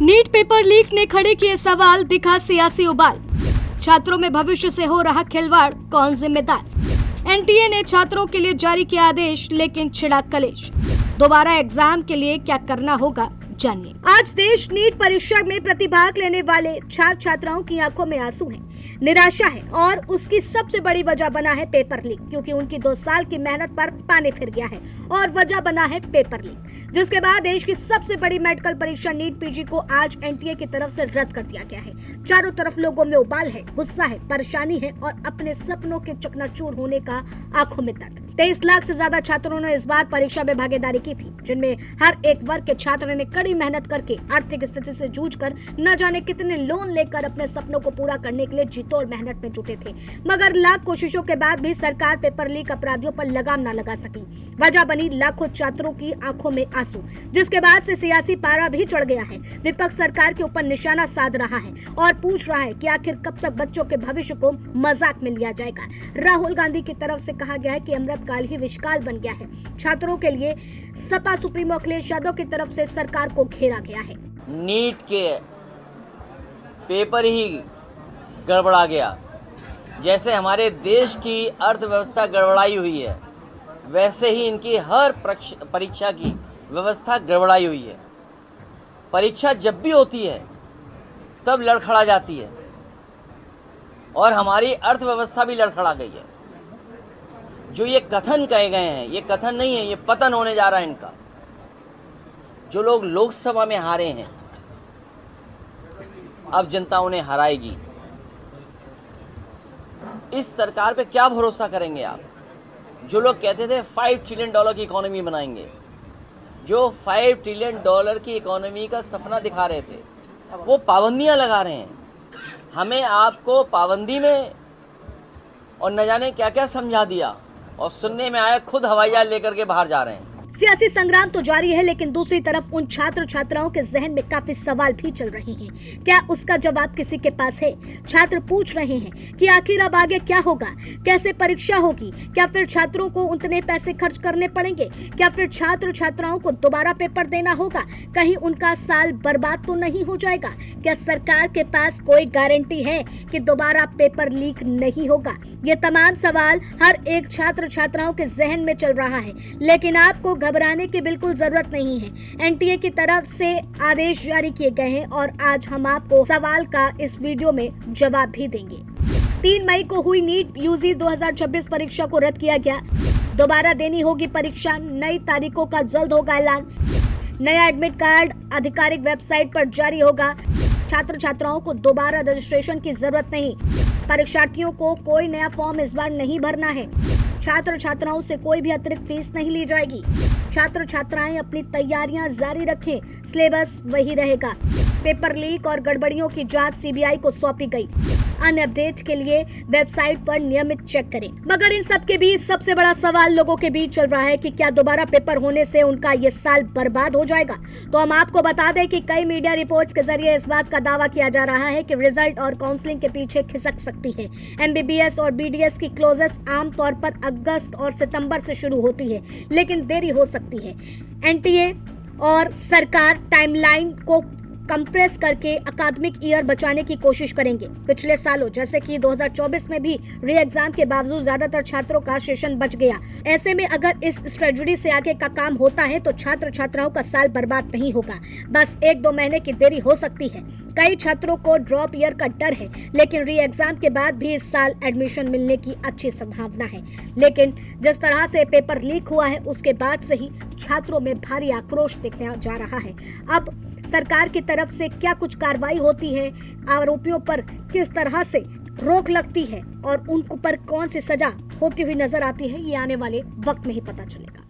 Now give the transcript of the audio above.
NEET paper leak ने खड़े किए सवाल, दिखा सियासी उबाल। छात्रों में भविष्य से हो रहा खिलवाड़, कौन जिम्मेदार? एनटीए ने छात्रों के लिए जारी किया आदेश, लेकिन छिड़ा कलेश। दोबारा एग्जाम के लिए क्या करना होगा, जानिए। आज देश नीट परीक्षा में प्रतिभाग लेने वाले छात्र छात्राओं की आंखों में आंसू हैं, निराशा है और उसकी सबसे बड़ी वजह बना है पेपर लीक, क्योंकि उनकी 2 साल की मेहनत पर पानी फिर गया है और वजह बना है पेपर लीक, जिसके बाद देश की सबसे बड़ी मेडिकल परीक्षा नीट पीजी को आज एनटीए की तरफ से रद्द कर दिया गया है। चारों तरफ लोगों में उबाल है, गुस्सा है, परेशानी है और अपने सपनों के चकनाचूर होने का आंखों में दर्द। 23 लाख से ज्यादा छात्रों ने इस बार परीक्षा में भागीदारी की थी, जिनमें हर एक वर्ग के छात्र ने कड़ी मेहनत करके आर्थिक स्थिति से जूझकर न जाने कितने लोन लेकर अपने सपनों को पूरा करने के लिए जीतोड़ मेहनत में जुटे थे। मगर लाख कोशिशों के बाद भी सरकार पेपर लीक अपराधियों पर लगाम न लगा सकी। वजह बनी लाखों छात्रों की आंखों में आंसू, जिसके बाद से सियासी पारा भी चढ़ गया है। विपक्ष सरकार के ऊपर निशाना साध रहा है और पूछ रहा है कि आखिर कब तक बच्चों के भविष्य को मजाक में लिया जाएगा। राहुल गांधी की तरफ से कहा गया है कि अमृतकाल ही विषकाल बन गया है। छात्रों के लिए सपा सुप्रीमो अखिलेश यादव की तरफ से सरकार को घेरा गया है। नीट के पेपर ही गड़बड़ा गया। जैसे हमारे देश की अर्थव्यवस्था गड़बड़ाई हुई है, वैसे ही इनकी हर परीक्षा की व्यवस्था गड़बड़ाई हुई है। परीक्षा जब भी होती है तब लड़खड़ा जाती है और हमारी अर्थव्यवस्था भी लड़खड़ा गई है। जो ये कथन कहे गए हैं, ये कथन नहीं है, ये पतन होने जा रहा है इनका। जो लोग लोकसभा में हारे हैं, अब जनता उन्हें हराएगी। इस सरकार पे क्या भरोसा करेंगे आप? जो लोग कहते थे 5 ट्रिलियन डॉलर की इकोनॉमी बनाएंगे, जो 5 ट्रिलियन डॉलर की इकोनॉमी का सपना दिखा रहे थे, वो पाबंदियां लगा रहे हैं। हमें आपको पाबंदी में और न जाने क्या क्या समझा दिया और सुनने में आया खुद हवाई जहाज लेकर के बाहर जा रहे हैं। सियासी संग्राम तो जारी है, लेकिन दूसरी तरफ उन छात्र छात्राओं के जहन में काफी सवाल भी चल रहे हैं। क्या उसका जवाब किसी के पास है? छात्र पूछ रहे हैं कि आखिर अब आगे क्या होगा, कैसे परीक्षा होगी, क्या फिर छात्रों को उतने पैसे खर्च करने पड़ेंगे, क्या फिर छात्र छात्राओं को दोबारा पेपर देना होगा, कहीं उनका साल बर्बाद तो नहीं हो जाएगा? क्या सरकार के पास कोई गारंटी है कि दोबारा पेपर लीक नहीं होगा? ये तमाम सवाल हर एक छात्र छात्राओं के जहन में चल रहा है, लेकिन आपको घबराने की बिल्कुल जरूरत नहीं है। एनटीए की तरफ से आदेश जारी किए गए हैं और आज हम आपको सवाल का इस वीडियो में जवाब भी देंगे। 3 मई को हुई नीट यूजी 2026 परीक्षा को रद्द किया गया। दोबारा देनी होगी परीक्षा, नई तारीखों का जल्द होगा ऐलान। नया एडमिट कार्ड आधिकारिक वेबसाइट पर जारी होगा। छात्र छात्राओं को दोबारा रजिस्ट्रेशन की जरूरत नहीं। परीक्षार्थियों को कोई नया फॉर्म इस बार नहीं भरना है। छात्र छात्राओं से कोई भी अतिरिक्त फीस नहीं ली जाएगी। छात्र छात्राएं अपनी तैयारियां जारी रखें, सिलेबस वही रहेगा। पेपर लीक और गड़बड़ियों की जांच सीबीआई को सौंपी गई। अन्य अपडेट के लिए वेबसाइट पर नियमित चेक करें। मगर इन सब के बीच सबसे बड़ा सवाल लोगों के बीच चल रहा है कि क्या दोबारा पेपर होने से उनका ये साल बर्बाद हो जाएगा? तो हम आपको बता दें कि कई मीडिया रिपोर्ट्स के जरिए इस बात का दावा किया जा रहा है कि रिजल्ट और काउंसलिंग के पीछे खिसक सकती है। एमबीबीएस और बीडीएस की क्लोजेस आमतौर पर अगस्त और सितंबर से शुरू होती है, लेकिन देरी हो सकती है। एनटीए और सरकार टाइमलाइन को कंप्रेस करके अकादमिक ईयर बचाने की कोशिश करेंगे। पिछले सालों जैसे कि 2024 में भी री एग्जाम के बावजूद ज्यादातर छात्रों का सेशन बच गया। ऐसे में अगर इस स्ट्रेटजी से आगे का काम होता है तो छात्र छात्राओं का साल बर्बाद नहीं होगा, बस 1-2 महीने की देरी हो सकती है। कई छात्रों को ड्रॉप ईयर का डर है, लेकिन री एग्जाम के बाद भी इस साल एडमिशन मिलने की अच्छी संभावना है। लेकिन जिस तरह से पेपर लीक हुआ है, उसके बाद से ही छात्रों में भारी आक्रोश दिखने जा रहा है। अब सरकार की तरफ से क्या कुछ कार्रवाई होती है, आरोपियों पर किस तरह से रोक लगती है और उन पर कौन सी सजा होती हुई नजर आती है, ये आने वाले वक्त में ही पता चलेगा।